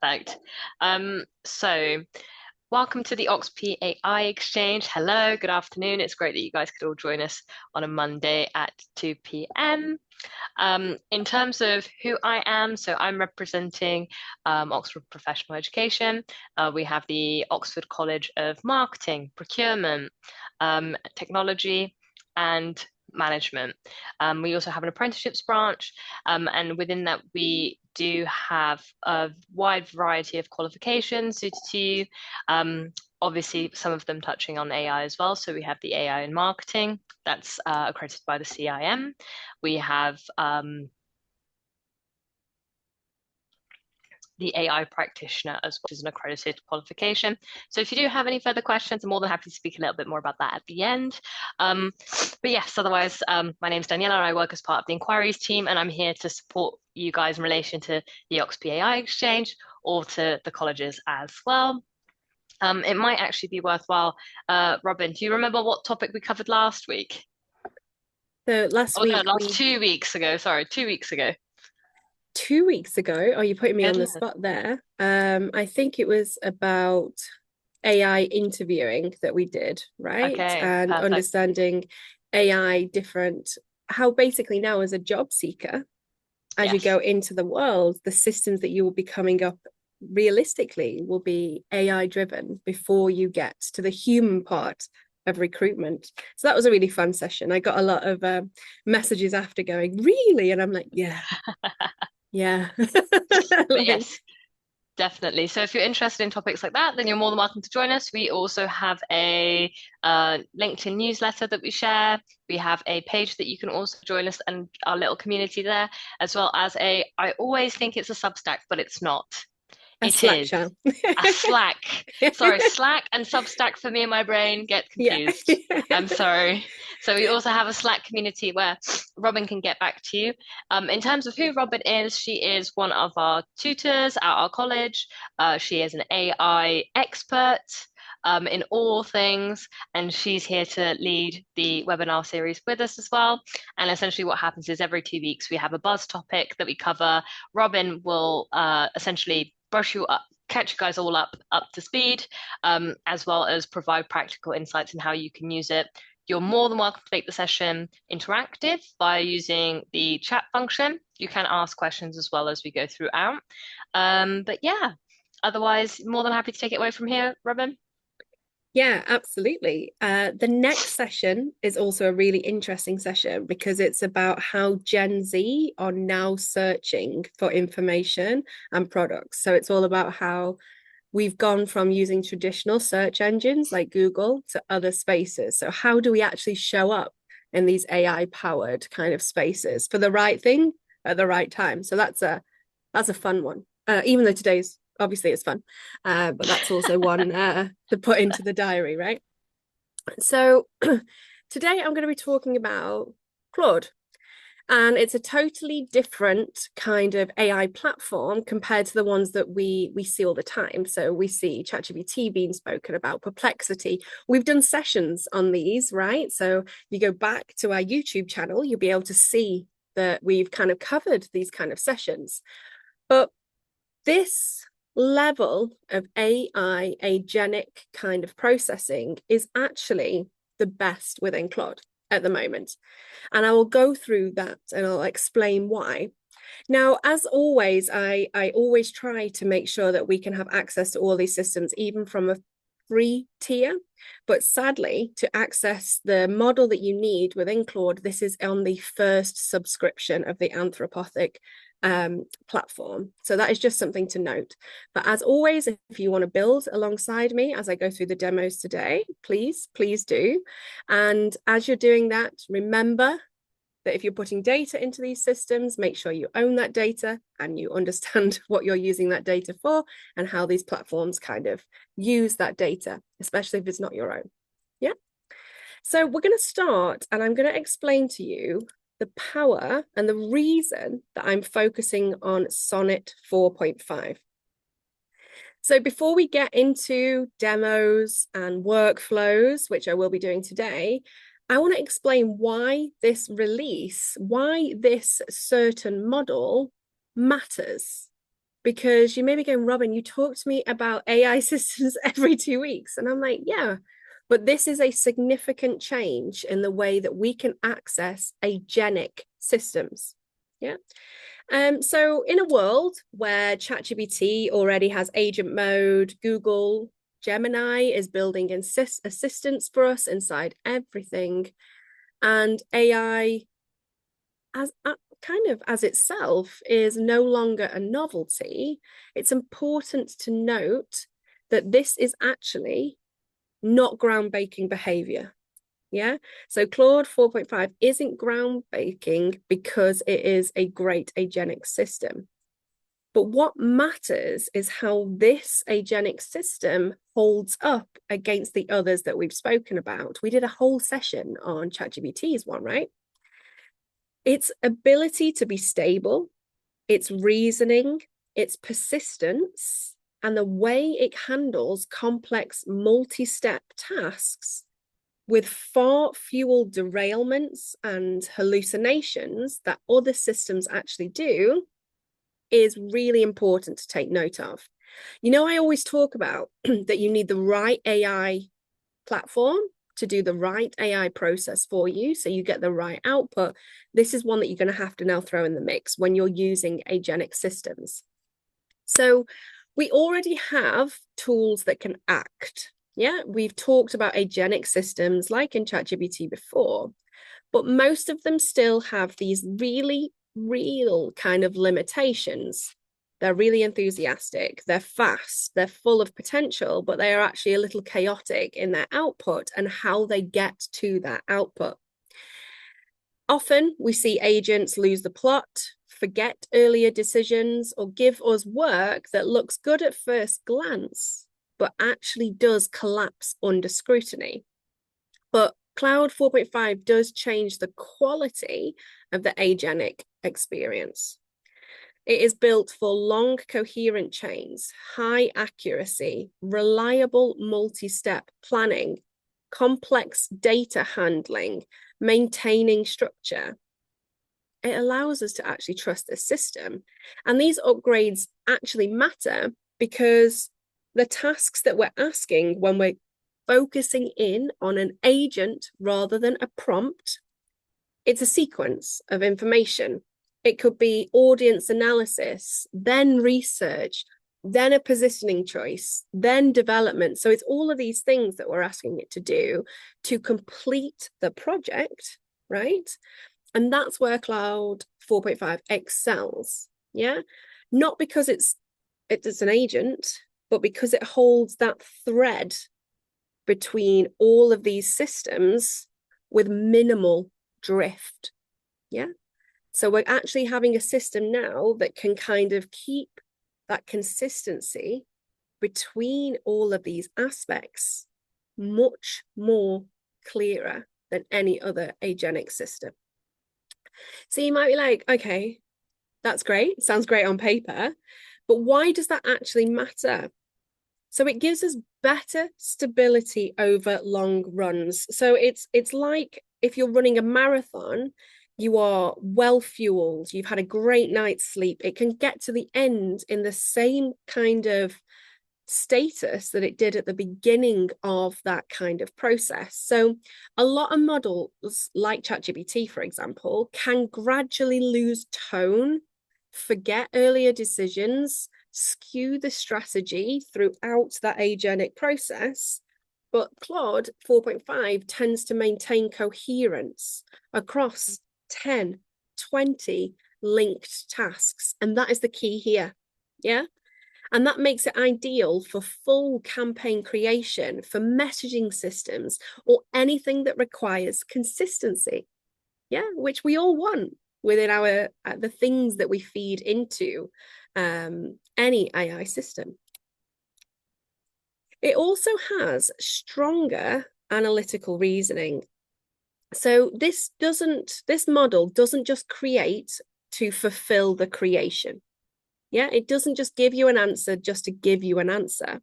Perfect. So welcome to the OXP AI Exchange. Hello, good afternoon. It's great that you guys could all join us on a Monday at 2 p.m. In terms of who I am, so I'm representing Oxford Professional Education. We have the Oxford College of Marketing, Procurement, Technology, and Management. We also have an apprenticeships branch, and within that, we do have a wide variety of qualifications suited to you. Obviously, some of them touching on AI as well. So we have the AI in marketing that's accredited by the CIM. We have the AI practitioner as well as an accredited qualification. So if you do have any further questions, I'm more than happy to speak a little bit more about that at the end. But yes, otherwise, my name's Daniela and I work as part of the inquiries team, and I'm here to support you guys in relation to the OXP AI Exchange or to the colleges as well. It might actually be worthwhile. Robin, do you remember what topic we covered last week? So last Oh no, week last we 2 weeks ago. Sorry, 2 weeks ago. 2 weeks ago, oh, you putting me on the Goodness. spot there. I think it was about AI interviewing that we did, right? Okay, And perfect. understanding AI different, how basically now as a job seeker, as you Yes. go into the world, the systems that you will be coming up realistically will be AI driven before you get to the human part of recruitment. So that was a really fun session. I got a lot of messages after going, really? And I'm like, yeah, yeah. But Like, yes, definitely. So if you're interested in topics like that, then you're more than welcome to join us. We also have a LinkedIn newsletter that we share. We have a page that you can also join us and our little community there, as well as I always think it's a Substack, but it's not. a It Slack is channel. a Slack. Sorry, Slack and Substack for me and my brain get Yeah. confused. I'm sorry. So we also have a Slack community where Robin can get back to you. In terms of who Robin is, she is one of our tutors at our college. She is an AI expert. In all things, and she's here to lead the webinar series with us as well. And essentially, what happens is every 2 weeks we have a buzz topic that we cover. Robin will essentially brush you up, catch you guys all up to speed, as well as provide practical insights in how you can use it. You're more than welcome to make the session interactive by using the chat function. You can ask questions as well as we go throughout. But yeah, otherwise, more than happy to take it away from here, Robin. Yeah, absolutely. The next session is also a really interesting session because it's about how Gen Z are now searching for information and products. So it's all about how we've gone from using traditional search engines like Google to other spaces. So how do we actually show up in these AI powered kind of spaces for the right thing at the right time? So that's a fun one. Even though today's obviously it's fun, but that's also one to put into the diary, right? So today I'm going to be talking about Claude. And it's a totally different kind of AI platform compared to the ones that we see all the time. So we see ChatGPT being spoken about, Perplexity. We've done sessions on these, right? So if you go back to our YouTube channel, you'll be able to see that we've kind of covered these kind of sessions. But this level of AI agenic kind of processing is actually the best within Claude at the moment. And I will go through that and I'll explain why. Now, as always, I always try to make sure that we can have access to all these systems, even from a free tier. But sadly, to access the model that you need within Claude, this is on the first subscription of the Anthropic platform. So that is just something to note. But as always, if you want to build alongside me as I go through the demos today, please do. And as you're doing that, remember that if you're putting data into these systems, make sure you own that data and you understand what you're using that data for and how these platforms kind of use that data, especially if it's not your own. Yeah. So we're going to start and I'm going to explain to you the power and the reason that I'm focusing on Sonnet 4.5. So before we get into demos and workflows, which I will be doing today, I want to explain why this release, why this certain model matters. because you may be going, Robin, you talk to me about AI systems every 2 weeks. And I'm like, yeah, but this is a significant change in the way that we can access agenic systems. Yeah. So in a world where ChatGPT already has agent mode, Google Gemini is building assistants for us inside everything, and AI as kind of as itself is no longer a novelty, it's important to note that this is actually not groundbreaking behavior. Yeah. So Claude 4.5 isn't groundbreaking because it is a great agenic system. But what matters is how this agenic system holds up against the others that we've spoken about. We did a whole session on ChatGPT's one, right? Its ability to be stable, its reasoning, its persistence, and the way it handles complex multi-step tasks with far fewer derailments and hallucinations that other systems actually do is really important to take note of. You know, I always talk about that you need the right AI platform to do the right AI process for you so you get the right output. This is one that you're going to have to now throw in the mix when you're using agenic systems. So we already have tools that can act. Yeah, we've talked about agenic systems like in ChatGPT before, but most of them still have these really real kind of limitations. They're really enthusiastic, they're fast, they're full of potential, but they are actually a little chaotic in their output and how they get to that output. Often we see agents lose the plot, forget earlier decisions, or give us work that looks good at first glance, but actually does collapse under scrutiny. But Claude 4.5 does change the quality of the agenic experience. It is built for long, coherent chains, high accuracy, reliable multi-step planning, complex data handling, maintaining structure. It allows us to actually trust the system. And these upgrades actually matter because the tasks that we're asking when we're focusing in on an agent rather than a prompt, it's a sequence of information. It could be audience analysis, then research, then a positioning choice, then development. So it's all of these things that we're asking it to do to complete the project, right? And that's where Claude 4.5 excels. Yeah. Not because it's an agent, but because it holds that thread between all of these systems with minimal drift. Yeah. So we're actually having a system now that can kind of keep that consistency between all of these aspects much more clearer than any other agenic system. So you might be like, okay, that's great. Sounds great on paper. But why does that actually matter? So it gives us better stability over long runs. So it's like if you're running a marathon, you are well fueled, you've had a great night's sleep. It can get to the end in the same kind of status that it did at the beginning of that kind of process. So a lot of models like ChatGPT, for example, can gradually lose tone, forget earlier decisions, skew the strategy throughout that agenic process. But Claude 4.5 tends to maintain coherence across 10, 20 linked tasks. And that is the key here. Yeah. And that makes it ideal for full campaign creation, for messaging systems, or anything that requires consistency. Yeah, which we all want within our the things that we feed into any AI system. It also has stronger analytical reasoning. So this model doesn't just create to fulfill the creation. Yeah, it doesn't just give you an answer just to give you an answer.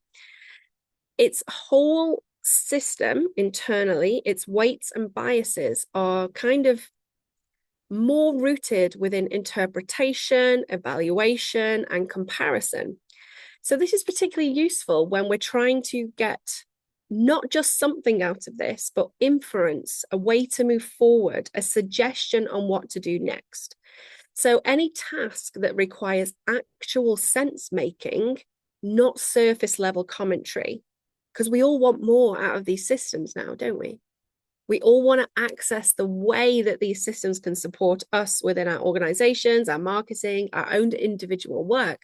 Its whole system internally, its weights and biases are kind of more rooted within interpretation, evaluation, and comparison. So this is particularly useful when we're trying to get not just something out of this, but inference, a way to move forward, a suggestion on what to do next. So any task that requires actual sense making, not surface level commentary, because we all want more out of these systems now, don't we? We all want to access the way that these systems can support us within our organizations, our marketing, our own individual work.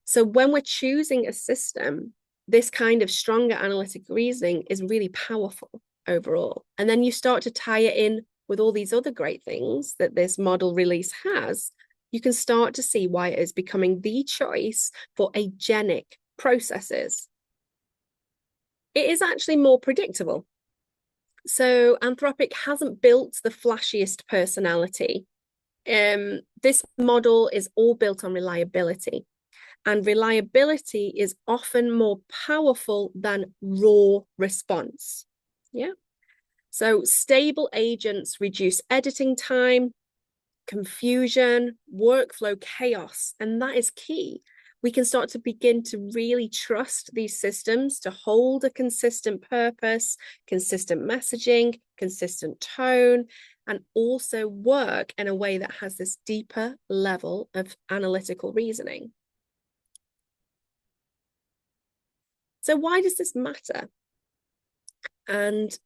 So when we're choosing a system, this kind of stronger analytic reasoning is really powerful overall. And then you start to tie it in with all these other great things that this model release has. You can start to see why it is becoming the choice for agentic processes. It is actually more predictable. So Anthropic hasn't built the flashiest personality. This model is all built on reliability. And reliability is often more powerful than raw response. Yeah. So stable agents reduce editing time, confusion, workflow chaos, and that is key. We can start to begin to really trust these systems to hold a consistent purpose, consistent messaging, consistent tone, and also work in a way that has this deeper level of analytical reasoning. So why does this matter? And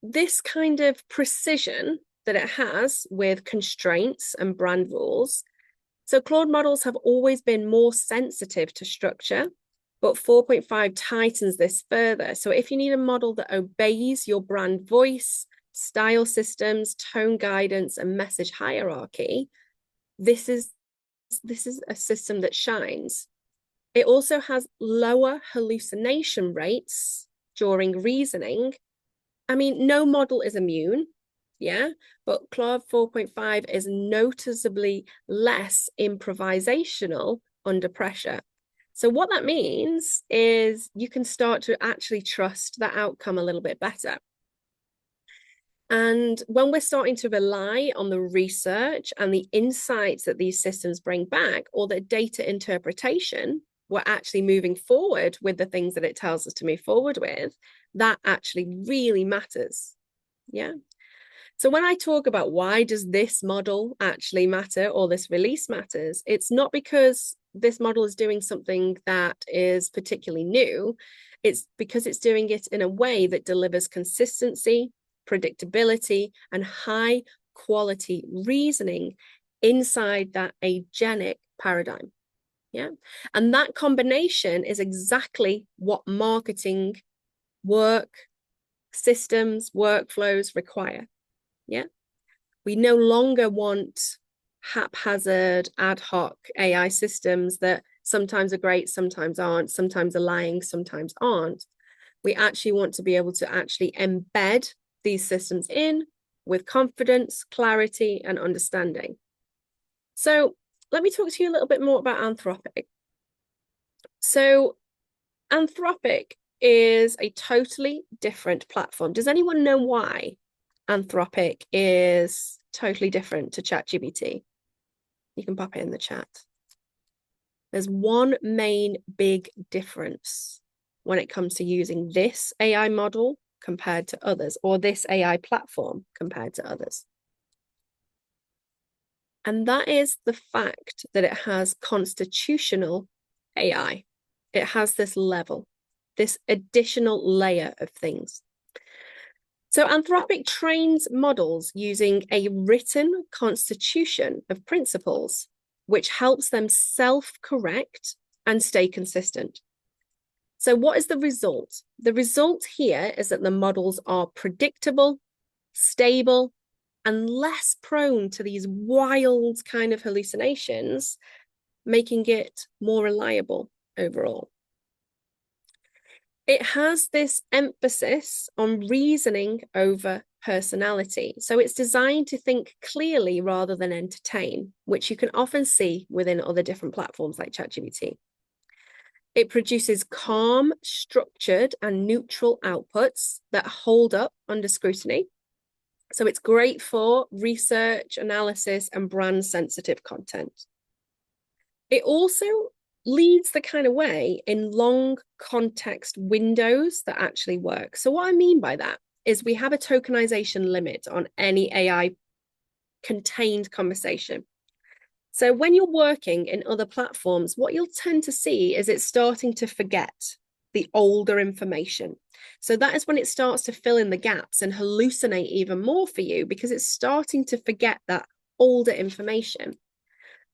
this kind of precision that it has with constraints and brand rules. So Claude models have always been more sensitive to structure, but 4.5 tightens this further. So if you need a model that obeys your brand voice, style systems, tone guidance, and message hierarchy, this is a system that shines. It also has lower hallucination rates during reasoning. I mean, no model is immune, yeah, but Claude 4.5 is noticeably less improvisational under pressure. So what that means is you can start to actually trust that outcome a little bit better. And when we're starting to rely on the research and the insights that these systems bring back, or the data interpretation, we're actually moving forward with the things that it tells us to move forward with, that actually really matters. Yeah. So when I talk about why does this model actually matter, or this release matters, it's not because this model is doing something that is particularly new. It's because it's doing it in a way that delivers consistency, predictability, and high quality reasoning inside that agentic paradigm. Yeah. And that combination is exactly what marketing work, systems, workflows require. Yeah. We no longer want haphazard, ad hoc AI systems that sometimes are great, sometimes aren't, sometimes are lying, sometimes aren't. We actually want to be able to actually embed these systems in with confidence, clarity, and understanding. So let me talk to you a little bit more about Anthropic. So Anthropic is a totally different platform. Does anyone know why Anthropic is totally different to ChatGPT? You can pop it in the chat. There's one main big difference when it comes to using this AI model compared to others, or this AI platform compared to others. And that is the fact that it has constitutional AI. It has this level, this additional layer of things. So Anthropic trains models using a written constitution of principles, which helps them self-correct and stay consistent. So what is the result? The result here is that the models are predictable, stable, and less prone to these wild kind of hallucinations, making it more reliable overall. It has this emphasis on reasoning over personality. So it's designed to think clearly rather than entertain, which you can often see within other different platforms like ChatGPT. It produces calm, structured, and neutral outputs that hold up under scrutiny. So it's great for research, analysis, and brand sensitive content. It also leads the kind of way in long context windows that actually work. So what I mean by that is we have a tokenization limit on any AI contained conversation. So when you're working in other platforms, what you'll tend to see is it's starting to forget the older information. So that is when it starts to fill in the gaps and hallucinate even more for you, because it's starting to forget that older information.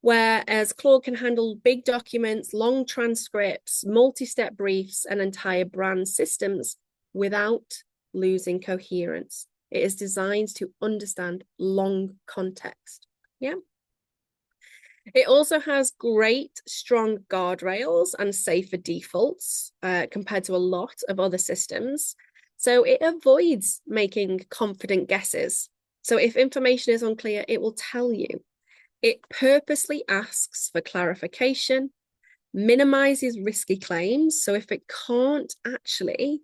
Whereas Claude can handle big documents, long transcripts, multi-step briefs, and entire brand systems without losing coherence. It is designed to understand long context. Yeah. It also has great, strong guardrails and safer defaults compared to a lot of other systems. So it avoids making confident guesses. So if information is unclear, it will tell you. It purposely asks for clarification, minimizes risky claims. So if it can't actually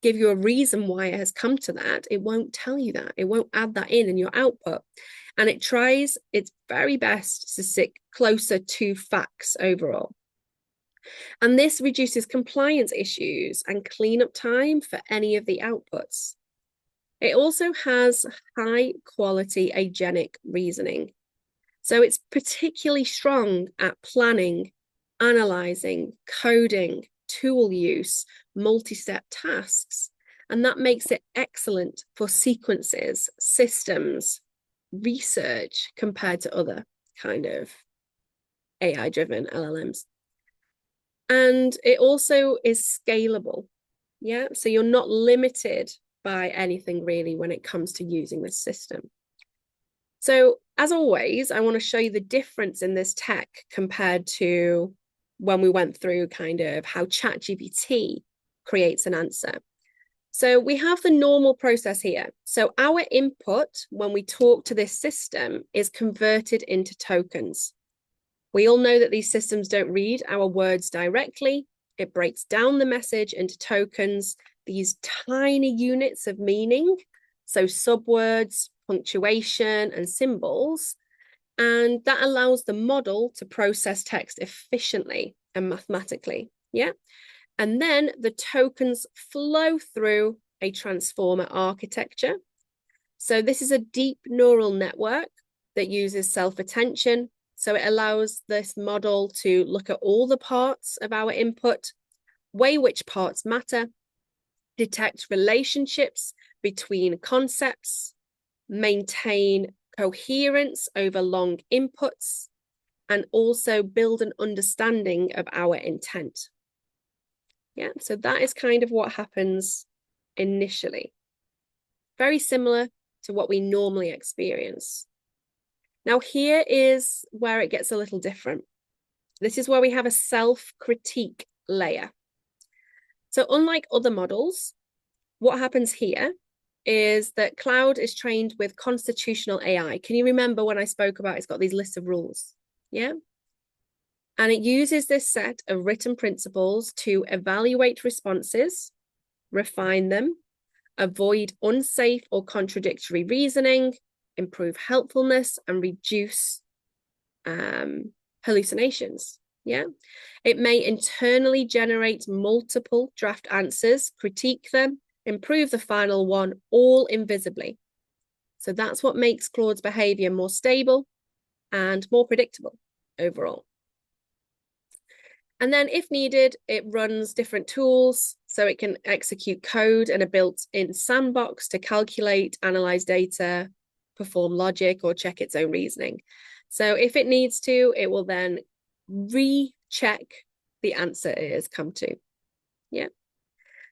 give you a reason why it has come to that, it won't tell you that. It won't add that in your output. And it tries its very best to stick closer to facts overall. And this reduces compliance issues and cleanup time for any of the outputs. It also has high quality agentic reasoning. So it's particularly strong at planning, analyzing, coding, tool use, multi-step tasks. And that makes it excellent for sequences, systems, research compared to other kind of AI-driven LLMs. And it also is scalable. Yeah, so you're not limited by anything really when it comes to using this system. So as always, I want to show you the difference in this tech compared to when we went through kind of how ChatGPT creates an answer. So we have the normal process here. So our input when we talk to this system is converted into tokens. We all know that these systems don't read our words directly. It breaks down the message into tokens, these tiny units of meaning. So subwords, punctuation, and symbols. And that allows the model to process text efficiently and mathematically. Yeah. And then the tokens flow through a transformer architecture. So this is a deep neural network that uses self-attention. So it allows this model to look at all the parts of our input, weigh which parts matter, detect relationships between concepts, maintain coherence over long inputs, and also build an understanding of our intent. Yeah, so that is kind of what happens initially. Very similar to what we normally experience. Now, here is where it gets a little different. This is where we have a self-critique layer. So unlike other models, what happens here is that Claude is trained with conversational AI. Can you remember when I spoke about it's got these lists of rules? Yeah. And it uses this set of written principles to evaluate responses, refine them, avoid unsafe or contradictory reasoning, improve helpfulness, and reduce hallucinations. Yeah. It may internally generate multiple draft answers, critique them, improve the final one, all invisibly. So that's what makes Claude's behavior more stable and more predictable overall. And then if needed, it runs different tools. So it can execute code in a built-in sandbox to calculate, analyze data, perform logic, or check its own reasoning. So if it needs to, it will then recheck the answer it has come to. Yeah.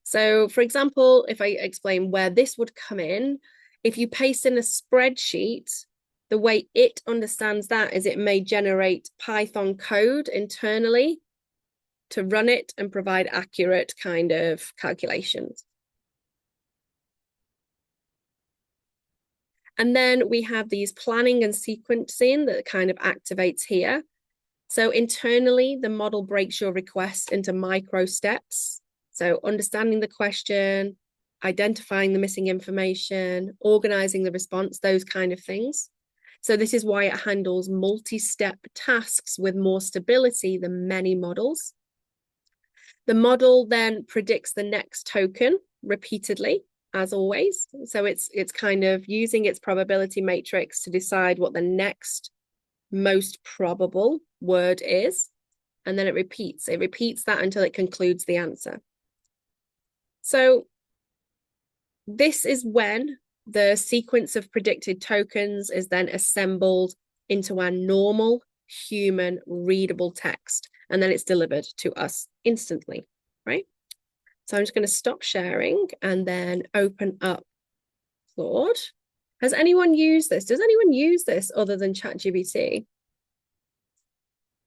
So for example, if I explain where this would come in, if you paste in a spreadsheet, the way it understands that is it may generate Python code internally to run it and provide accurate kind of calculations. And then we have these planning and sequencing that kind of activates here. So internally, the model breaks your request into micro steps. So understanding the question, identifying the missing information, organizing the response, those kind of things. So this is why it handles multi-step tasks with more stability than many models. The model then predicts the next token repeatedly, as always. So it's kind of using its probability matrix to decide what the next most probable word is. And then it repeats that until it concludes the answer. So this is when the sequence of predicted tokens is then assembled into our normal human readable text, and then it's delivered to us instantly, right? So I'm just going to stop sharing and then open up Claude. Has anyone used this? Does anyone use this other than ChatGPT?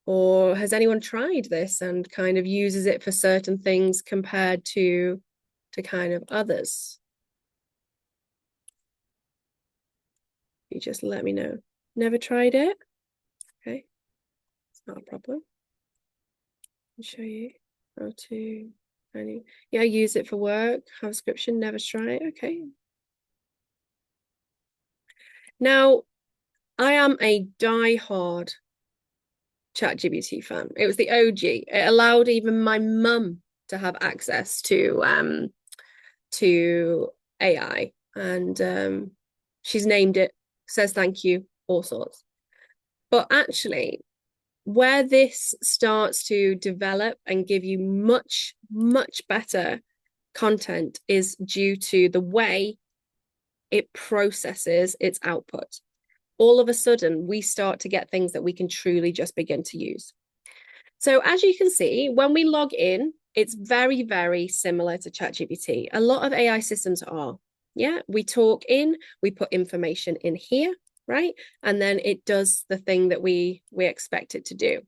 Or has anyone tried this and kind of uses it for certain things compared to kind of others? You just let me know. Never tried it? Okay, it's not a problem. I'll show you how to, yeah, use it for work, have a subscription, never try it. Okay. Now, I am a die-hard ChatGPT fan. It was the OG. It allowed even my mum to have access to AI, and she's named it, says thank you, all sorts. But actually, where this starts to develop and give you much, much better content is due to the way it processes its output. All of a sudden, we start to get things that we can truly just begin to use. So as you can see, when we log in, it's very, very similar to ChatGPT. A lot of AI systems are. Yeah, we talk in, we put information in here, right? And then it does the thing that we expect it to do.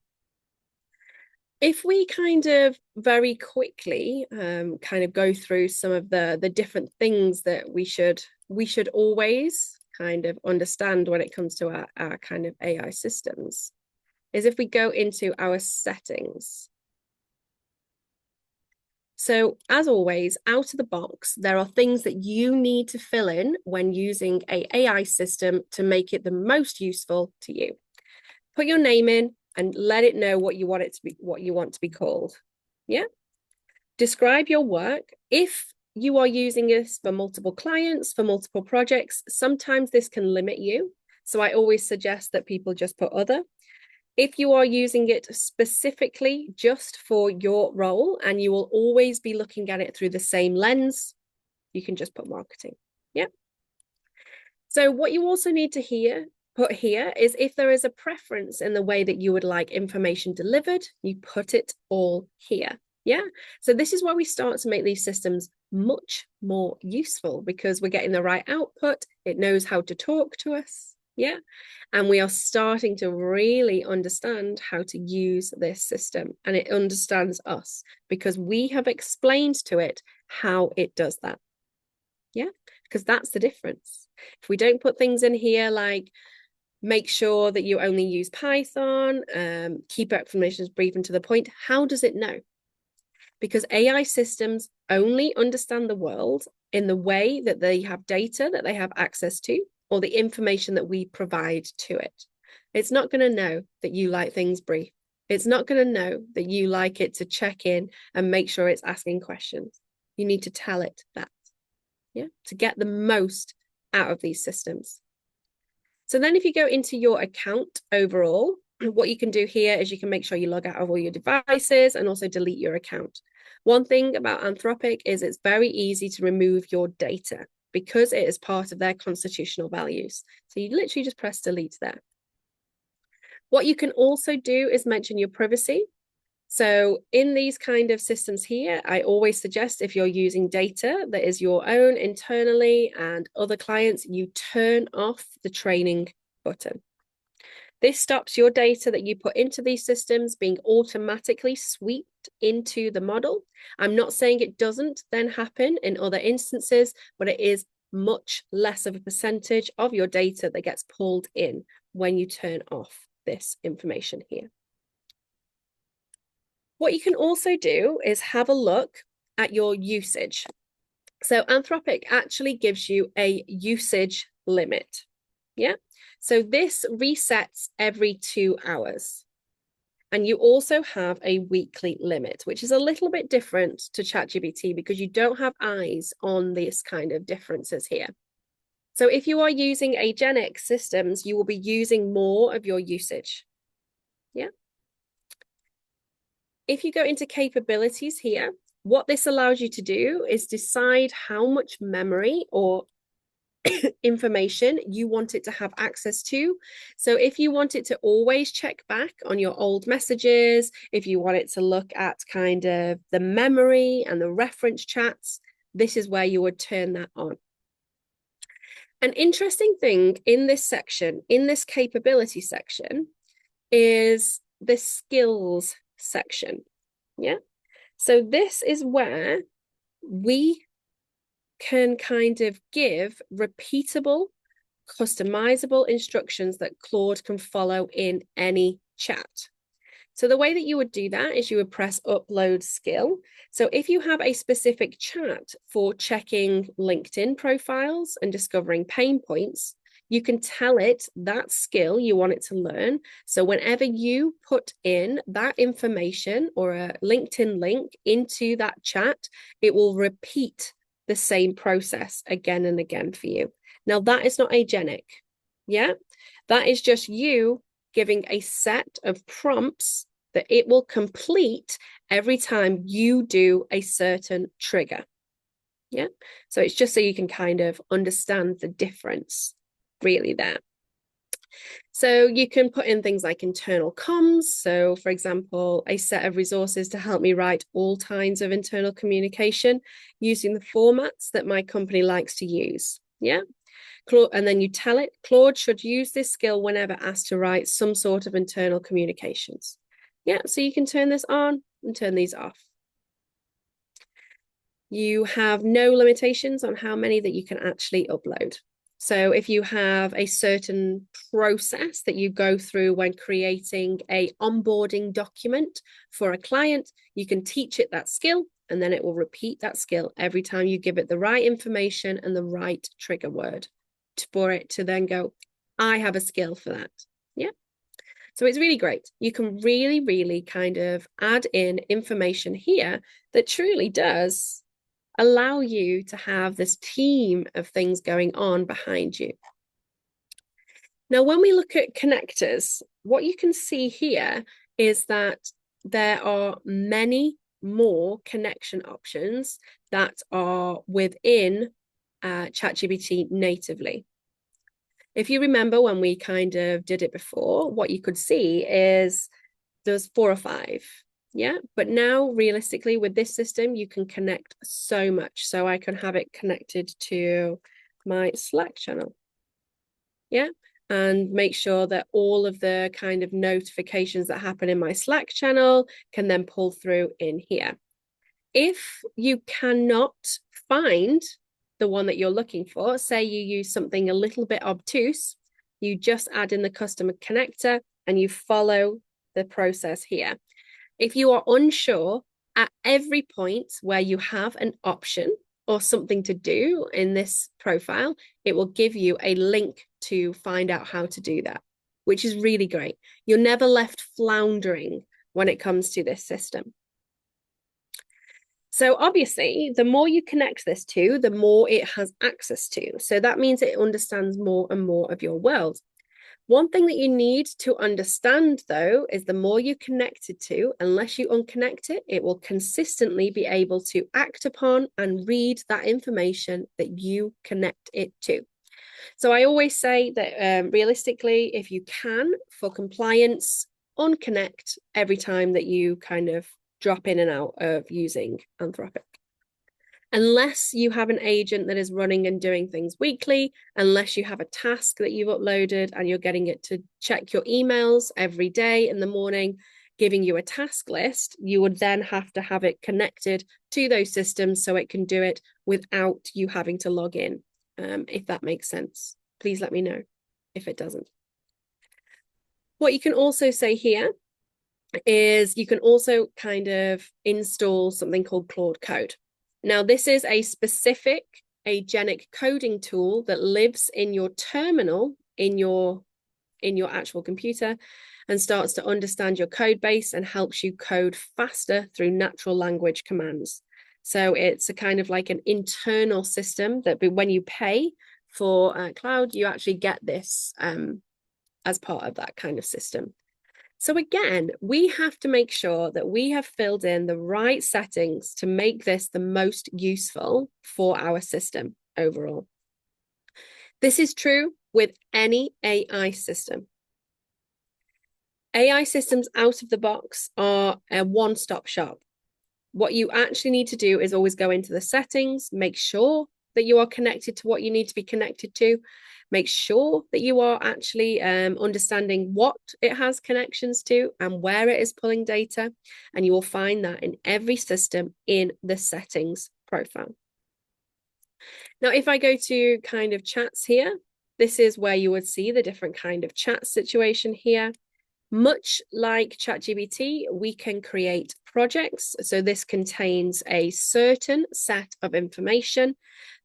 If we kind of very quickly kind of go through some of the different things that we should always kind of understand when it comes to our kind of AI systems, is if we go into our settings. So as always, out of the box, there are things that you need to fill in when using an AI system to make it the most useful to you. Put your name in and let it know what you want it to be, what you want to be called. Yeah. Describe your work. If you are using this for multiple clients, for multiple projects, sometimes this can limit you. So I always suggest that people just put other. If you are using it specifically just for your role and you will always be looking at it through the same lens, you can just put marketing. Yeah. So what you also need to put here is if there is a preference in the way that you would like information delivered, you put it all here. Yeah. So this is where we start to make these systems much more useful because we're getting the right output. It knows how to talk to us. Yeah. And we are starting to really understand how to use this system, and it understands us because we have explained to it how it does that. Yeah. Because that's the difference. If we don't put things in here like make sure that you only use Python, keep explanations brief and to the point, how does it know? Because AI systems only understand the world in the way that they have data that they have access to or the information that we provide to it. It's not going to know that you like things brief. It's not going to know that you like it to check in and make sure it's asking questions. You need to tell it that, yeah, to get the most out of these systems. So then if you go into your account overall, what you can do here is you can make sure you log out of all your devices and also delete your account. One thing about Anthropic is it's very easy to remove your data because it is part of their constitutional values. So you literally just press delete there. What you can also do is mention your privacy. So in these kind of systems here, I always suggest if you're using data that is your own internally and other clients, you turn off the training button. This stops your data that you put into these systems being automatically swept into the model. I'm not saying it doesn't then happen in other instances, but it is much less of a percentage of your data that gets pulled in when you turn off this information here. What you can also do is have a look at your usage. So Anthropic actually gives you a usage limit. Yeah. So this resets every 2 hours. And you also have a weekly limit, which is a little bit different to ChatGPT because you don't have eyes on this kind of differences here. So if you are using agentic systems, you will be using more of your usage. Yeah. If you go into capabilities here, what this allows you to do is decide how much memory or information you want it to have access to. So if you want it to always check back on your old messages, if you want it to look at kind of the memory and the reference chats, this is where you would turn that on. An interesting thing in this section, in this capability section, is the skills section. Yeah. So this is where we can kind of give repeatable, customizable instructions that Claude can follow in any chat. So the way that you would do that is you would press upload skill. So if you have a specific chat for checking LinkedIn profiles and discovering pain points, you can tell it that skill you want it to learn. So whenever you put in that information or a LinkedIn link into that chat, it will repeat the same process again and again for you. Now, that is not agentic. Yeah, that is just you giving a set of prompts that it will complete every time you do a certain trigger. Yeah, so it's just so you can kind of understand the difference really there. So you can put in things like internal comms. So, for example, a set of resources to help me write all kinds of internal communication using the formats that my company likes to use. Yeah. And then you tell it, Claude should use this skill whenever asked to write some sort of internal communications. Yeah, so you can turn this on and turn these off. You have no limitations on how many that you can actually upload. So if you have a certain process that you go through when creating a onboarding document for a client, you can teach it that skill and then it will repeat that skill every time you give it the right information and the right trigger word for it to then go, I have a skill for that. Yeah. So it's really great. You can really, really kind of add in information here that truly does allow you to have this team of things going on behind you. Now, when we look at connectors, what you can see here is that there are many more connection options that are within ChatGPT natively. If you remember when we kind of did it before, what you could see is there's 4 or 5. Yeah. But now, realistically, with this system, you can connect so much. So I can have it connected to my Slack channel. Yeah. And make sure that all of the kind of notifications that happen in my Slack channel can then pull through in here. If you cannot find the one that you're looking for, say you use something a little bit obtuse, you just add in the customer connector and you follow the process here. If you are unsure at every point where you have an option or something to do in this profile, it will give you a link to find out how to do that, which is really great. You're never left floundering when it comes to this system. So obviously, the more you connect this to, the more it has access to. So that means it understands more and more of your world. One thing that you need to understand, though, is the more you connect it to, unless you unconnect it, it will consistently be able to act upon and read that information that you connect it to. So I always say that realistically, if you can, for compliance, unconnect every time that you kind of drop in and out of using Anthropic. Unless you have an agent that is running and doing things weekly, unless you have a task that you've uploaded and you're getting it to check your emails every day in the morning, giving you a task list, you would then have to have it connected to those systems so it can do it without you having to log in. If that makes sense, please let me know if it doesn't. What you can also say here is you can also kind of install something called Claude Code. Now, this is a specific agentic coding tool that lives in your terminal, in your actual computer, and starts to understand your code base and helps you code faster through natural language commands. So it's a kind of like an internal system that when you pay for Claude, you actually get this as part of that kind of system. So again, we have to make sure that we have filled in the right settings to make this the most useful for our system overall. This is true with any AI system. AI systems out of the box are a one-stop shop. What you actually need to do is always go into the settings, make sure that you are connected to what you need to be connected to, make sure that you are actually understanding what it has connections to and where it is pulling data. And you will find that in every system in the settings profile. Now, if I go to kind of chats here, this is where you would see the different kind of chat situation here. Much like ChatGPT, we can create projects. So this contains a certain set of information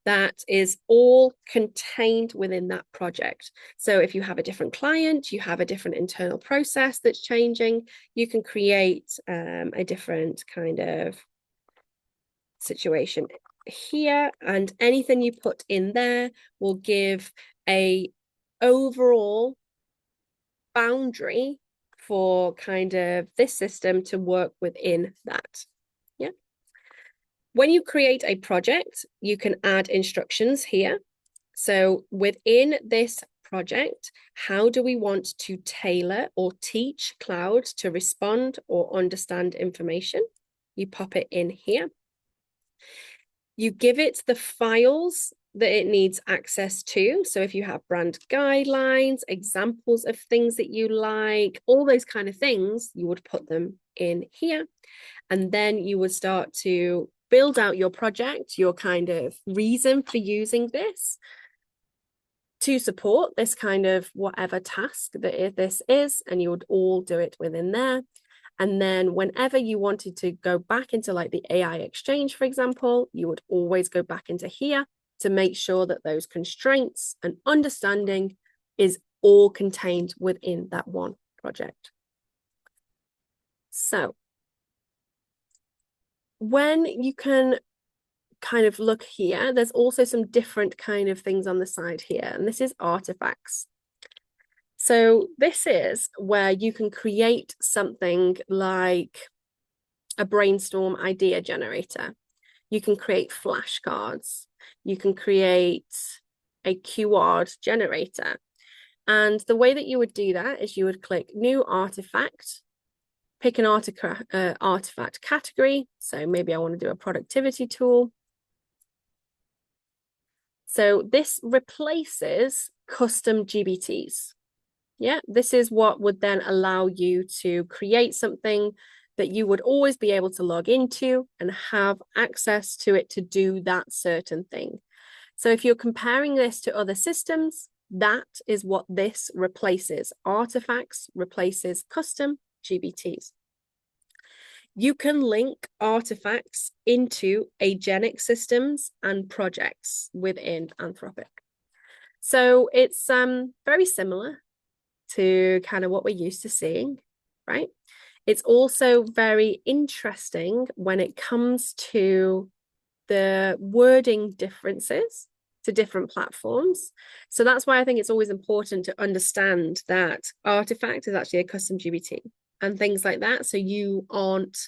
that is all contained within that project. So if you have a different client, you have a different internal process that's changing, you can create a different kind of situation here, and anything you put in there will give a overall boundary for kind of this system to work within that. Yeah. When you create a project, you can add instructions here. So within this project, how do we want to tailor or teach Claude to respond or understand information? You pop it in here. You give it the files that it needs access to. So if you have brand guidelines, examples of things that you like, all those kind of things, you would put them in here. And then you would start to build out your project, your kind of reason for using this to support this kind of whatever task that this is, and you would all do it within there. And then whenever you wanted to go back into like the AI exchange, for example, you would always go back into here to make sure that those constraints and understanding is all contained within that one project. So when you can kind of look here, there's also some different kind of things on the side here, and this is artifacts. So this is where you can create something like a brainstorm idea generator. You can create flashcards. You can create a keyword generator. And the way that you would do that is you would click new artifact, pick an artifact category. So maybe I want to do a productivity tool. So this replaces custom GBTs. Yeah, this is what would then allow you to create something that you would always be able to log into and have access to it to do that certain thing. So if you're comparing this to other systems, that is what this replaces. Artifacts replaces custom GBTs. You can link artifacts into agentic systems and projects within Anthropic. So it's very similar to kind of what we're used to seeing, right? It's also very interesting when it comes to the wording differences to different platforms. So that's why I think it's always important to understand that artifact is actually a custom GBT and things like that. So you aren't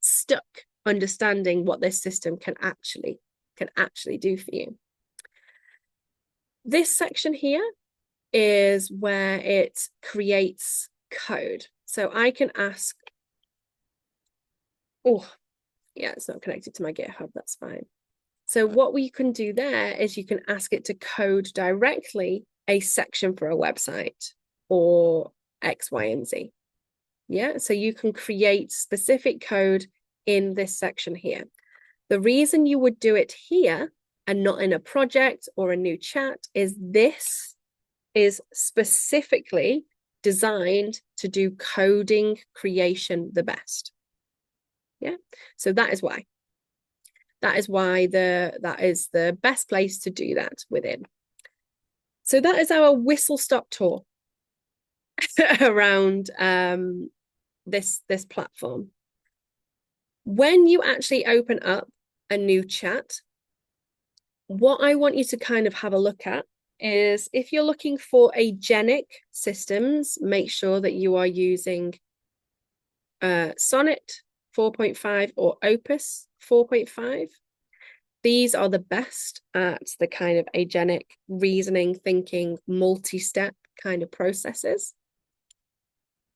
stuck understanding what this system can actually do for you. This section here is where it creates code. So I can ask, oh, yeah, it's not connected to my GitHub, that's fine. So what we can do there is you can ask it to code directly a section for a website or X, Y, and Z. Yeah, so you can create specific code in this section here. The reason you would do it here and not in a project or a new chat is this is specifically designed to do coding creation the best. Yeah, so that is why. That is why that is the best place to do that within. So that is our whistle stop tour around this platform. When you actually open up a new chat, what I want you to kind of have a look at is, if you're looking for agenic systems, make sure that you are using Sonnet 4.5 or Opus 4.5. These are the best at the kind of agenic reasoning, thinking, multi-step kind of processes.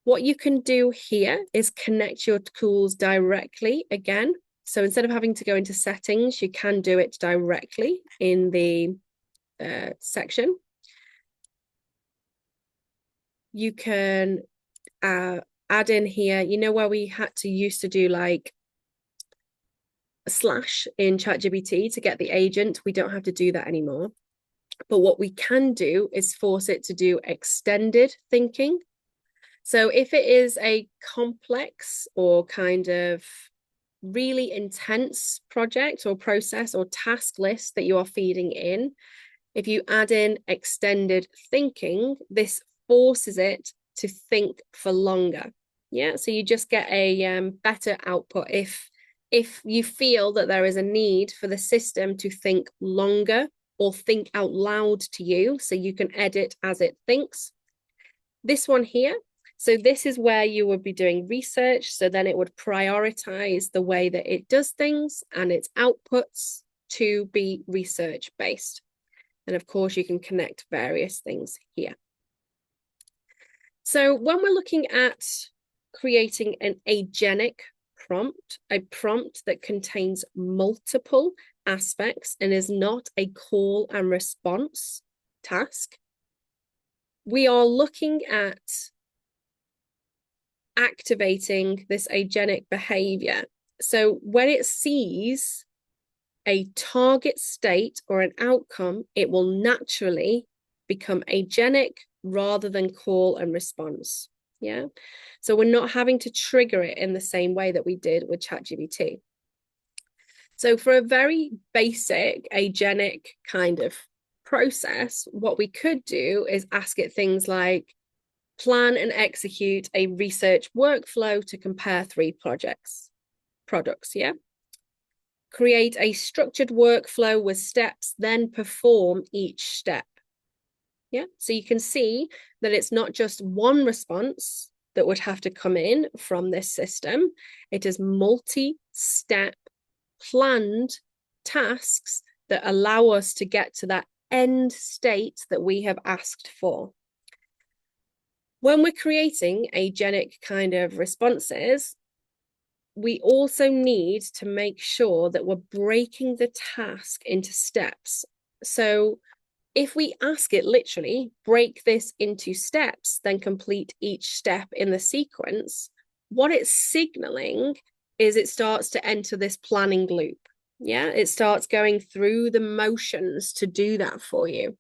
What you can do here is connect your tools directly again. So instead of having to go into settings, you can do it directly in the section. You can add in here, you know, where we had to used to do like a slash in ChatGPT to get the agent. We don't have to do that anymore. But what we can do is force it to do extended thinking. So if it is a complex or kind of really intense project or process or task list that you are feeding in, if you add in extended thinking, this forces it to think for longer. Yeah, so you just get a better output if you feel that there is a need for the system to think longer or think out loud to you, so you can edit as it thinks. This one here, so this is where you would be doing research. So then it would prioritize the way that it does things and its outputs to be research based. And of course, you can connect various things here. So when we're looking at creating an agenic prompt, a prompt that contains multiple aspects and is not a call and response task, we are looking at activating this agenic behavior. So when it sees a target state or an outcome, it will naturally become agenic rather than call and response. Yeah. So we're not having to trigger it in the same way that we did with ChatGPT. So for a very basic agenic kind of process, what we could do is ask it things like, plan and execute a research workflow to compare 3 products. Yeah. Create a structured workflow with steps, then perform each step. Yeah. So you can see that it's not just one response that would have to come in from this system. It is multi-step planned tasks that allow us to get to that end state that we have asked for. When we're creating agenic kind of responses, we also need to make sure that we're breaking the task into steps. So if we ask it literally, break this into steps, then complete each step in the sequence, what it's signaling is it starts to enter this planning loop. Yeah, it starts going through the motions to do that for you.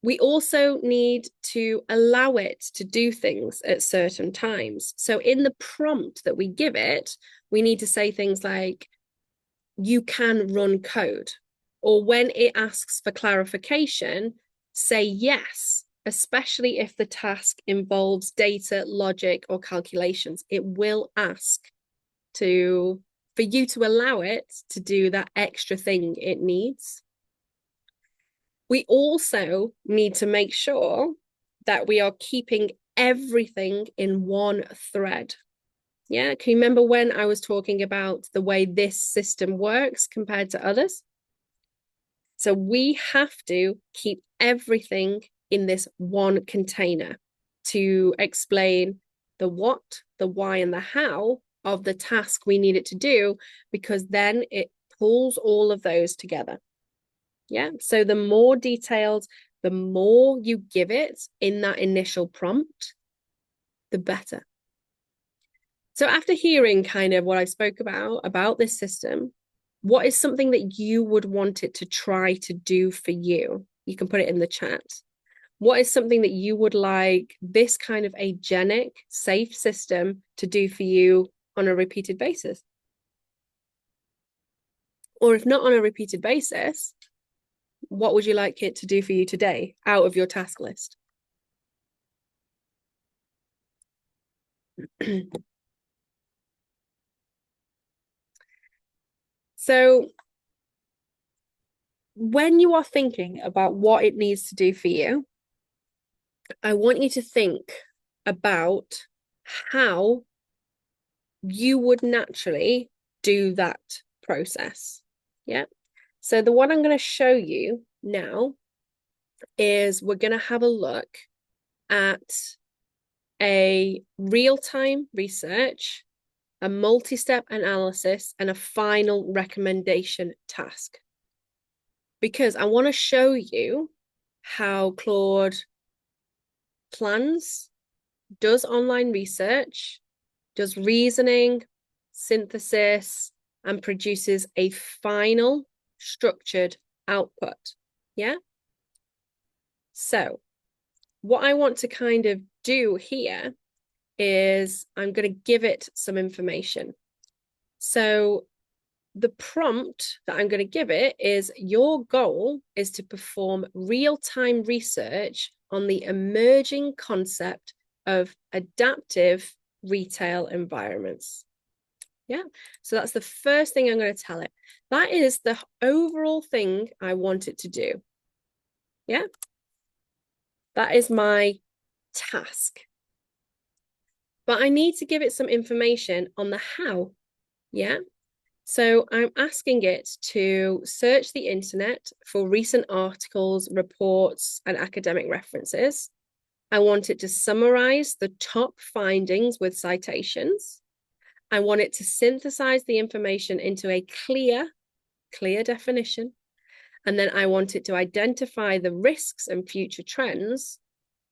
We also need to allow it to do things at certain times. So in the prompt that we give it, we need to say things like, you can run code. Or when it asks for clarification, say yes, especially if the task involves data, logic, or calculations. It will ask for you to allow it to do that extra thing it needs. We also need to make sure that we are keeping everything in one thread. Yeah, can you remember when I was talking about the way this system works compared to others? So we have to keep everything in this one container to explain the what, the why, and the how of the task we need it to do, because then it pulls all of those together. Yeah. So the more detailed, the more you give it in that initial prompt, the better. So after hearing kind of what I spoke about this system, what is something that you would want it to try to do for you? You can put it in the chat. What is something that you would like this kind of agenic, safe system to do for you on a repeated basis? Or if not on a repeated basis, what would you like it to do for you today out of your task list? So when you are thinking about what it needs to do for you, I want you to think about how you would naturally do that process. Yeah. So the one I'm going to show you now is we're going to have a look at a real-time research, a multi-step analysis, and a final recommendation task. Because I want to show you how Claude plans, does online research, does reasoning, synthesis, and produces a final structured output. Yeah. So, what I want to kind of do here is I'm going to give it some information. So, the prompt that I'm going to give it is your goal is to perform real-time research on the emerging concept of adaptive retail environments. Yeah. So that's the first thing I'm going to tell it. That is the overall thing I want it to do. Yeah. That is my task. But I need to give it some information on the how. Yeah. So I'm asking it to search the internet for recent articles, reports, and academic references. I want it to summarize the top findings with citations. I want it to synthesize the information into a clear definition. And then I want it to identify the risks and future trends.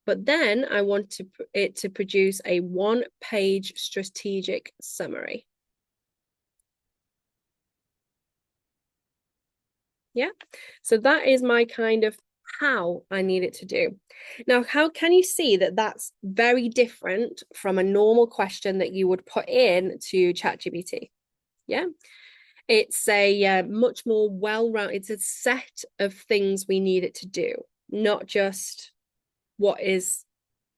But then I want it to produce a one-page strategic summary. Yeah. So that is my kind of how I need it to do. Now, how can you see that that's very different from a normal question that you would put in to ChatGPT? Yeah. It's a much more well-rounded, it's a set of things we need it to do, not just what is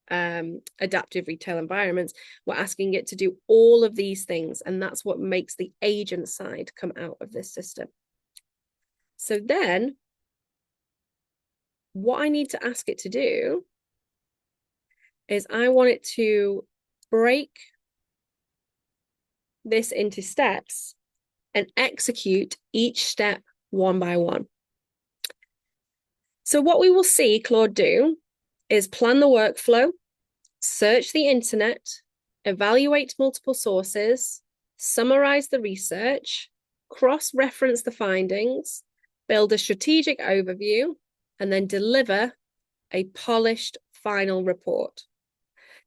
adaptive retail environments. We're asking it to do all of these things, and that's what makes the agent side come out of this system. So then what I need to ask it to do is I want it to break this into steps and execute each step one by one. So what we will see Claude do is plan the workflow, search the internet, evaluate multiple sources, summarize the research, cross-reference the findings, build a strategic overview, and then deliver a polished final report.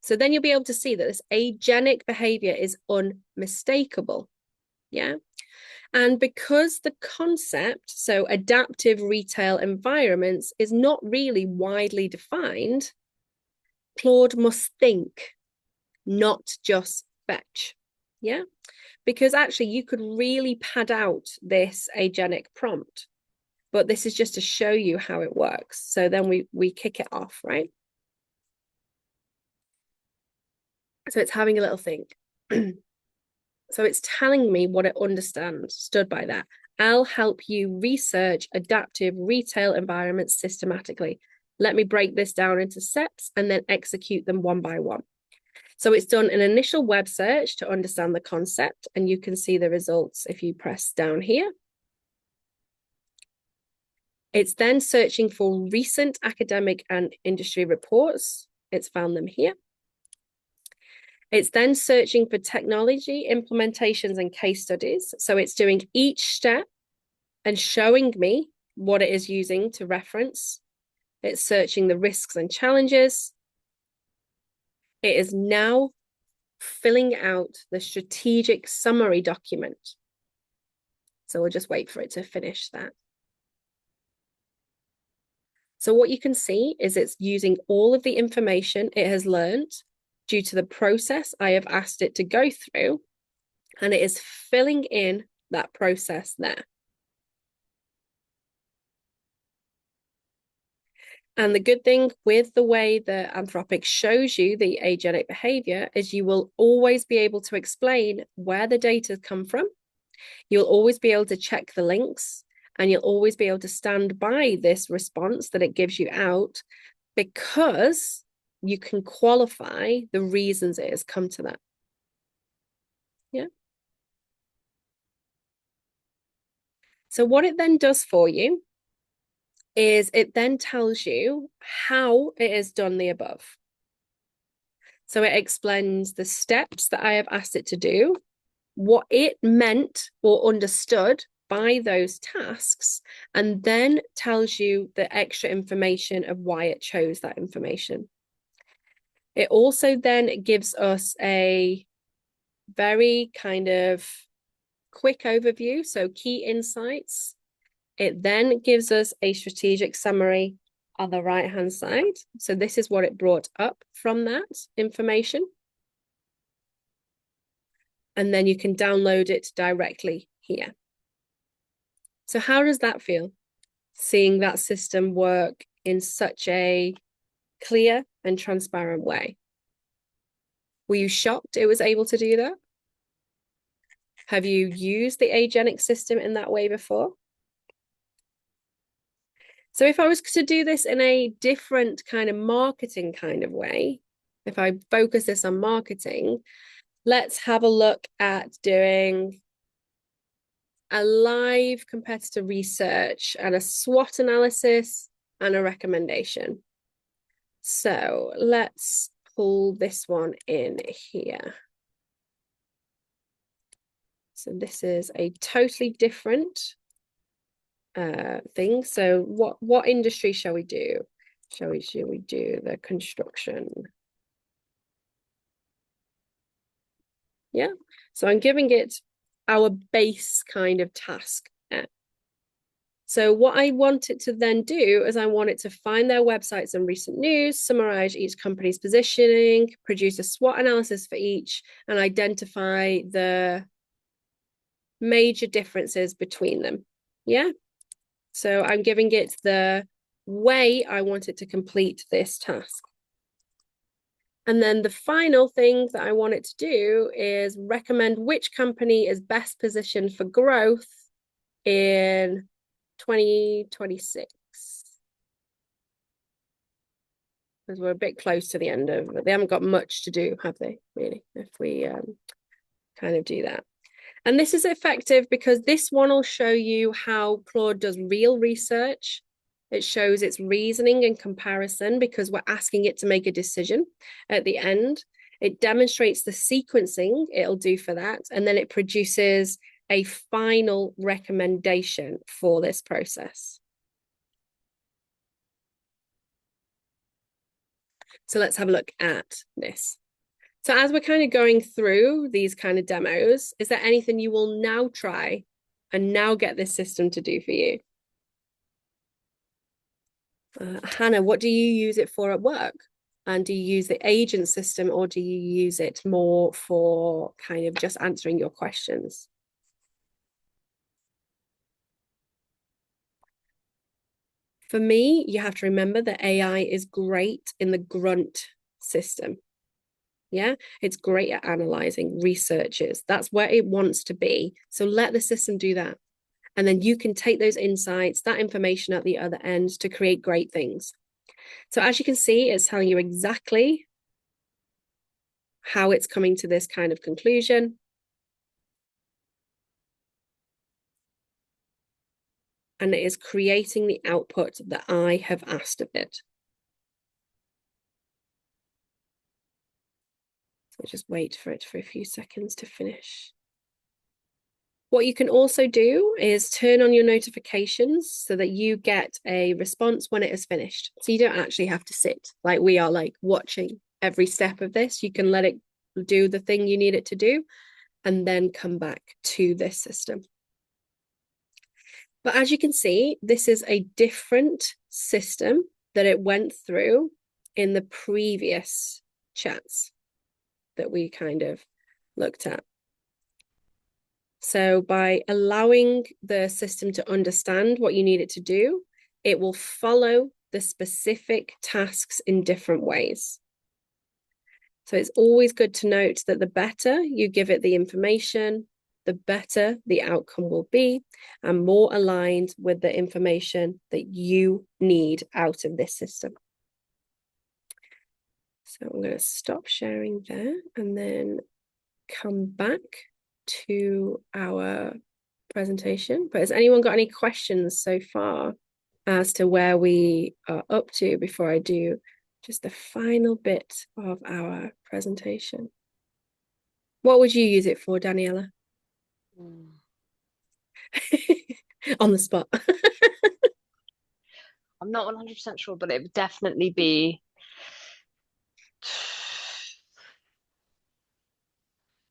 So then you'll be able to see that this agenic behavior is unmistakable. Yeah. And because the concept, so adaptive retail environments, is not really widely defined, Claude must think, not just fetch. Yeah. Because actually you could really pad out this agenic prompt, but this is just to show you how it works. So then we kick it off, right? So it's having a little think. So it's telling me what it understood by that. I'll help you research adaptive retail environments systematically. Let me break this down into steps and then execute them one by one. So it's done an initial web search to understand the concept, and you can see the results if you press down here. It's then searching for recent academic and industry reports. It's found them here. It's then searching for technology implementations and case studies. So it's doing each step and showing me what it is using to reference. It's searching the risks and challenges. It is now filling out the strategic summary document. So we'll just wait for it to finish that. So what you can see is it's using all of the information it has learned due to the process I have asked it to go through, and it is filling in that process there. And the good thing with the way that Anthropic shows you the agenic behavior is you will always be able to explain where the data come from. You'll always be able to check the links, and you'll always be able to stand by this response that it gives you out, because you can qualify the reasons it has come to that. Yeah. So what it then does for you is it then tells you how it has done the above. So it explains the steps that I have asked it to do, what it meant or understood by those tasks, and then tells you the extra information of why it chose that information. It also then gives us a very kind of quick overview, so key insights. It then gives us a strategic summary on the right-hand side. So this is what it brought up from that information. And then you can download it directly here. So how does that feel? Seeing that system work in such a clear and transparent way. Were you shocked it was able to do that? Have you used the agenic system in that way before? So if I was to do this in a different kind of marketing kind of way, if I focus this on marketing, let's have a look at doing a live competitor research and a SWOT analysis and a recommendation. So let's pull this one in here. So this is a totally different thing. So what industry shall we do? Shall we do the construction? Yeah. So I'm giving it our base kind of task. So what I want it to then do is I want it to find their websites and recent news, summarize each company's positioning, produce a SWOT analysis for each, and identify the major differences between them. Yeah. So I'm giving it the way I want it to complete this task. And then the final thing that I want it to do is recommend which company is best positioned for growth in 2026. Because we're a bit close to the end of it. They haven't got much to do, have they, really, if we kind of do that. And this is effective because this one will show you how Claude does real research. It shows its reasoning and comparison because we're asking it to make a decision at the end. It demonstrates the sequencing it'll do for that. And then it produces a final recommendation for this process. So let's have a look at this. So as we're kind of going through these kind of demos, is there anything you will now try and now get this system to do for you? Hannah, what do you use it for at work? And do you use the agent system, or do you use it more for kind of just answering your questions? For me, you have to remember that AI is great in the grunt system. Yeah, it's great at analyzing researches. That's where it wants to be. So let the system do that. And then you can take those insights, that information at the other end to create great things. So as you can see, it's telling you exactly how it's coming to this kind of conclusion. And it is creating the output that I have asked of it. So just wait for it for a few seconds to finish. What you can also do is turn on your notifications so that you get a response when it is finished. So you don't actually have to sit like we are, like watching every step of this. You can let it do the thing you need it to do and then come back to this system. But as you can see, this is a different system that it went through in the previous chats that we kind of looked at. So by allowing the system to understand what you need it to do, it will follow the specific tasks in different ways. So it's always good to note that the better you give it the information, the better the outcome will be, and more aligned with the information that you need out of this system. So I'm going to stop sharing there and then come back to our presentation. But has anyone got any questions so far as to where we are up to before I do just the final bit of our presentation? What would you use it for, Daniela? On the spot. I'm not 100% sure, but it would definitely be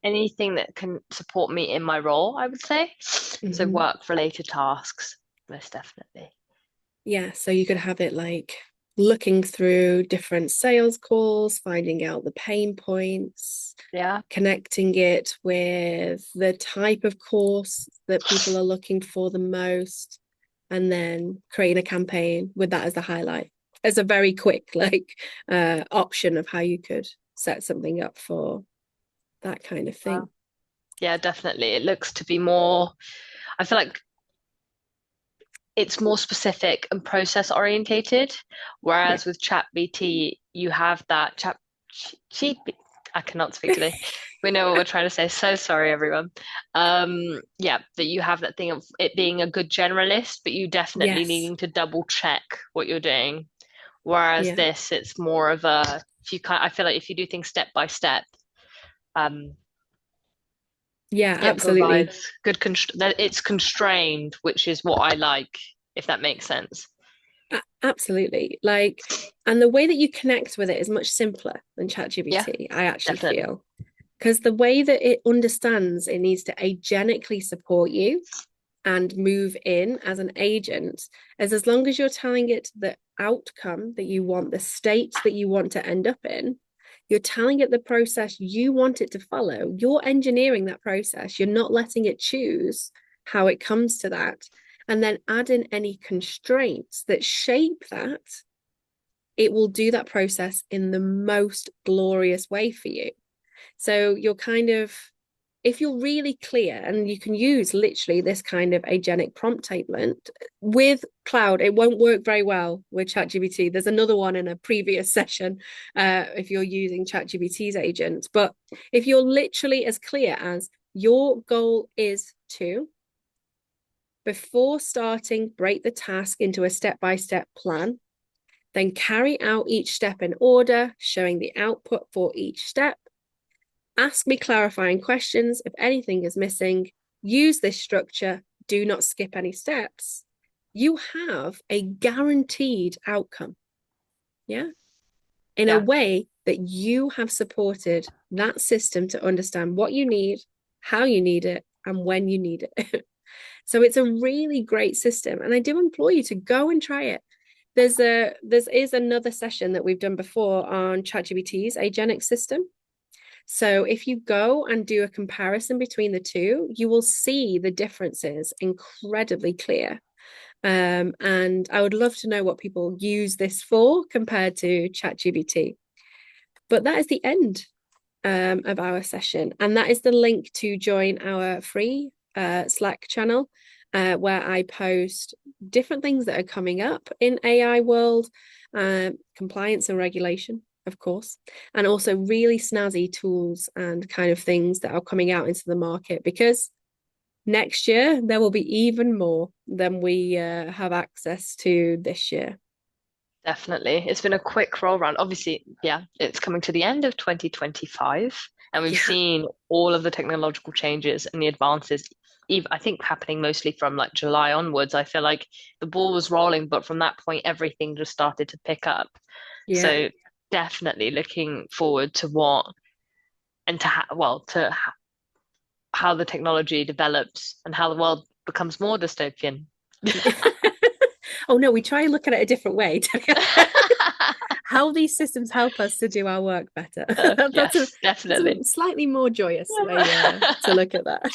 anything that can support me in my role, I would say. So Mm-hmm. work-related tasks, most definitely. Yeah, so you could have it like looking through different sales calls, finding out the pain points, Yeah. connecting it with the type of course that people are looking for the most, and then creating a campaign with that as the highlight, as a very quick option of how you could set something up for that kind of thing. Yeah, definitely. It looks to be more, I feel like it's more specific and process orientated, Yeah. whereas with ChatGPT, you have that cheat. I cannot speak today. We know what we're trying to say. So sorry, everyone. Yeah, that you have that thing of it being a good generalist, but you definitely Yes. needing to double check what you're doing. Whereas Yeah. this, it's more of a if you kind. I feel like if you do things step by step, um, Yeah, it absolutely. provides good that it's constrained, which is what I like, if that makes sense. Absolutely. And the way that you connect with it is much simpler than Yeah, ChatGPT, I actually definitely. feel. Because the way that it understands it needs to agenically support you and move in as an agent is as long as you're telling it the outcome that you want, the state that you want to end up in, you're telling it the process you want it to follow. You're engineering that process. You're not letting it choose how it comes to that. And then add in any constraints that shape that, it will do that process in the most glorious way for you. So you're kind of, if you're really clear, and you can use literally this kind of agenic prompt tablet with Claude, it won't work very well with ChatGPT. There's another one in a previous session if you're using ChatGPT's agent. But if you're literally as clear as your goal is to, before starting, break the task into a step-by-step plan, then carry out each step in order, showing the output for each step. Ask me clarifying questions if anything is missing. Use this structure. Do not skip any steps. You have a guaranteed outcome. Yeah. In a Yeah, way that you have supported that system to understand what you need, how you need it, and when you need it. So it's a really great system. And I do implore you to go and try it. There is another session that we've done before on ChatGPT's agenic system. So if you go and do a comparison between the two, you will see the differences incredibly clear. And I would love to know what people use this for compared to ChatGPT. But that is the end of our session. And that is the link to join our free Slack channel, where I post different things that are coming up in AI world, compliance and regulation, of course, and also really snazzy tools and kind of things that are coming out into the market, because next year there will be even more than we have access to this year. definitely. It's been a quick roll round. Obviously, yeah, it's coming to the end of 2025, and we've Yeah. seen all of the technological changes and the advances, even, I think happening mostly from like July onwards. I feel like the ball was rolling, but from that point, everything just started to pick up. Yeah. So definitely looking forward to what and to how the technology develops and how the world becomes more dystopian. Oh no, we try and look at it a different way. How these systems help us to do our work better. that's a Yes, that's a definitely. slightly more joyous way to look at that.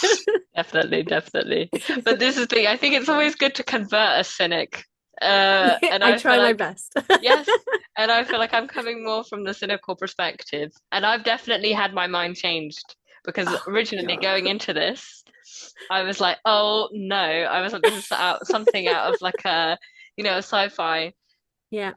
Definitely, definitely. But this is the thing, I think it's always good to convert a cynic And I I feel try my like, best. yes, and I feel like I'm coming more from the cynical perspective. And I've definitely had my mind changed because Oh originally God. going into this, I was like, oh no, I was like, this is something out of like a sci-fi Yeah,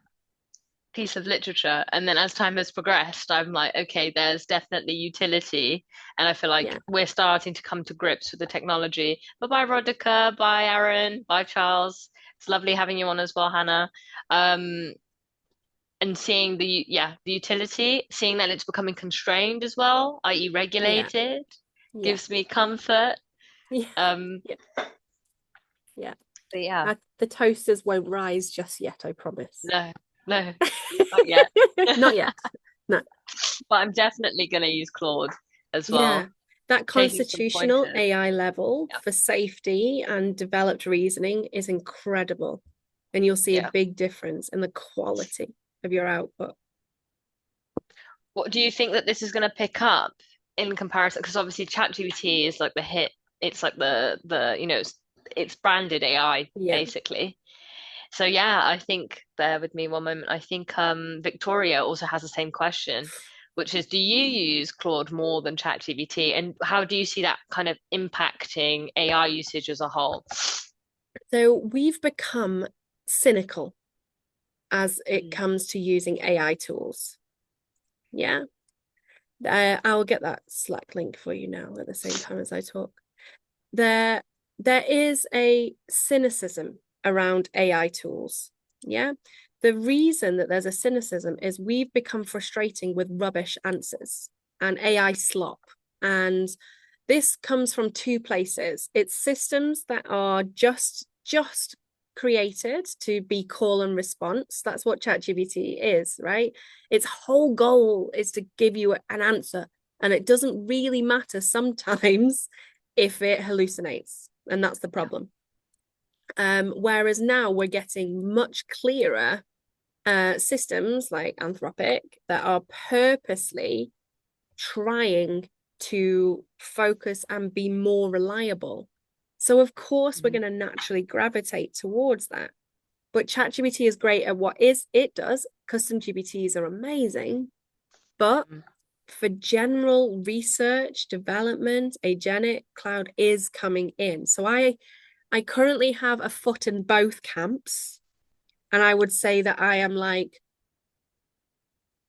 piece of literature. And then as time has progressed, I'm like, okay, there's definitely utility. And I feel like yeah, we're starting to come to grips with the technology. But bye, Rodica. Bye, Aaron. Bye, Charles. It's lovely having you on as well, Hannah. Um, and seeing the utility, seeing that it's becoming constrained as well, i.e. yeah, regulated, yeah, gives me comfort. yeah, Um, yeah, yeah. but yeah, The toasters won't rise just yet, I promise. no, no, not yet. Not yet. No. But I'm definitely going to use Claude as Yeah. well, That taking some constitutional pointers. AI level Yeah, for safety and developed reasoning is incredible. And you'll see a yeah. big difference in the quality of your output. What do you think that this is going to pick up in comparison? Because obviously ChatGPT is like the hit. It's like it's branded AI Yeah. basically. So yeah, I think bear with me one moment. I think Victoria also has the same question, which is do you use Claude more than ChatGPT? And how do you see that kind of impacting AI usage as a whole? So we've become cynical as it Mm. comes to using AI tools. Yeah. I'll get that Slack link for you now at the same time as I talk. There, there is a cynicism around AI tools. Yeah. The reason that there's a cynicism is we've become frustrating with rubbish answers and AI slop. And this comes from two places. It's systems that are just created to be call and response. That's what ChatGPT is, right? Its whole goal is to give you an answer. And it doesn't really matter sometimes if it hallucinates. And that's the Yeah. problem. Whereas now we're getting much clearer systems like Anthropic that are purposely trying to focus and be more reliable. So, of course, we're Mhm. going to naturally gravitate towards that. But ChatGPT is great at what is it does. Custom GPTs are amazing, but Mhm. for general research, development, agentic cloud is coming in. So I currently have a foot in both camps. And I would say that I am like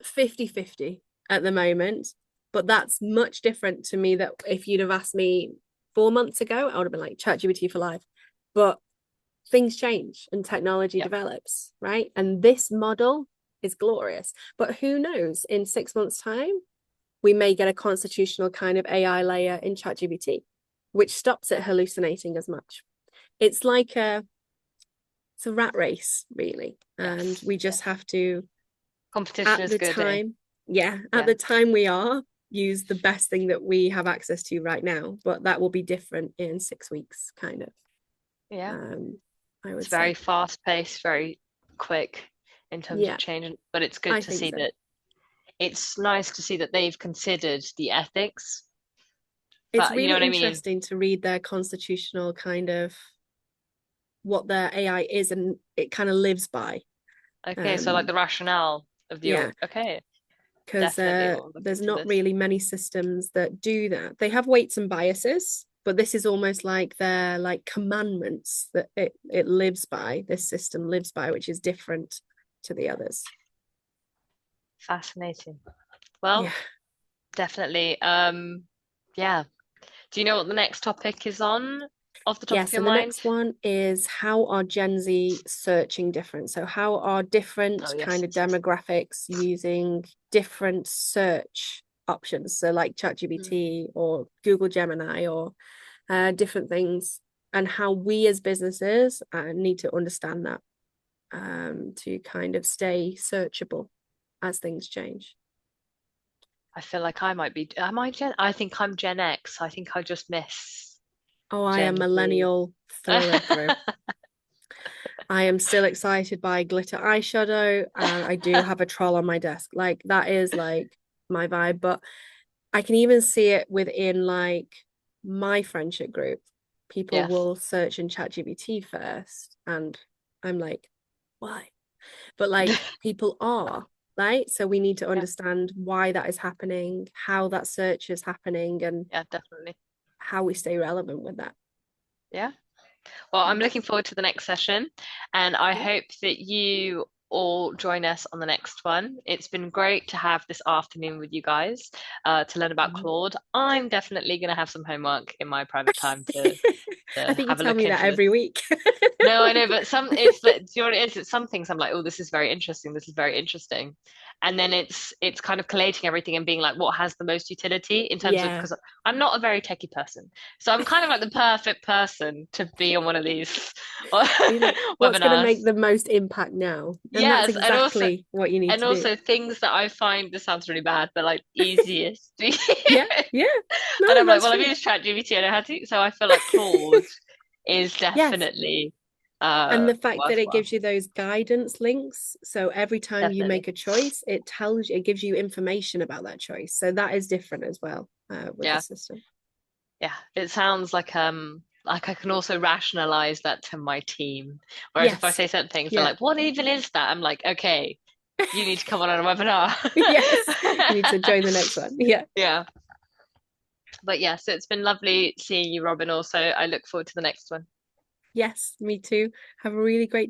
50-50 at the moment. But that's much different to me that if you'd have asked me 4 months ago, I would have been like ChatGPT for life. But things change and technology Yeah. develops, right? And this model is glorious. But who knows, in 6 months' time, we may get a constitutional kind of AI layer in ChatGPT, which stops it hallucinating as much. It's like it's a rat race, really. And Yes. we just Yes. have to, Competition at is the good, eh? time, yeah, at Yeah. the time we are, use the best thing that we have access to right now. But that will be different in 6 weeks, kind of. Yeah. Um, I It's would very say. fast paced, very quick in terms of Yeah, change. But it's good I to think see so. that it's nice to see that they've considered the ethics. It's But you know really what I mean? interesting to read their constitutional kind of what their AI is and it kind of lives by. Okay, so like Um, the rationale of yeah, okay, because definitely will look there's into not this. really many systems that do that. They have weights and biases, but this is almost like their like commandments that it lives by. This system lives by, which is different to the others. Fascinating. Yeah. Well, definitely. Yeah. Do you know what the next topic is on off the top Yeah, of so your the mind? next one is how are Gen Z searching different? So how are different Oh, yes, kind of yes, yes. demographics using different search options? So like Mm. ChatGPT or Google Gemini or different things, and how we as businesses need to understand that to kind of stay searchable as things change. I feel like I might be. Am I Gen? I think I'm Gen X. I think I just miss Oh, I am Gen Z. millennial through and through. I am still excited by glitter eyeshadow, and I do have a troll on my desk. Like that is like my vibe, but I can even see it within like my friendship group. People Yes. will search in ChatGPT first, and I'm like, why? But like people are, right? So we need to Yeah, understand why that is happening, how that search is happening, and yeah, definitely. how we stay relevant with that. Yeah. Well, I'm Yes. looking forward to the next session, and I Yeah. hope that you all join us on the next one. It's been great to have this afternoon with you guys to learn about Mhm. Claude. I'm definitely going to have some homework in my private time to I think you have a tell look me that into this. every week. No, I know, but some it's like, do you know what it is? It's some things I'm like, oh, this is very interesting. This is very interesting. And then it's kind of collating everything and being like, what has the most utility in terms of Yeah. because I'm not a very techie person. So I'm kind of like the perfect person to be on one of these Be like, what's going to webinars. make the most impact now? And that's Yes, exactly what you need and to do. also things that I find this sounds really bad, but like easiest. Yeah. Yeah. And No, I'm like, that's well, I've true. used ChatGPT, I know how to. So I feel like Claude is Yes. definitely And the fact that it worthwhile. gives you those guidance links. So every time you Definitely. make a choice, it tells you, it gives you information about that choice. So that is different as well with the Yeah. system. Yeah. It sounds like I can also rationalize that to my team. Whereas if I Yes. say certain things, they're Yeah. like, what even is that? I'm like, okay, you need to come on a webinar. Yes. You need to join the next one. Yeah. Yeah. But yeah, so it's been lovely seeing you, Robin, also. I look forward to the next one. Yes. Me too. Have a really great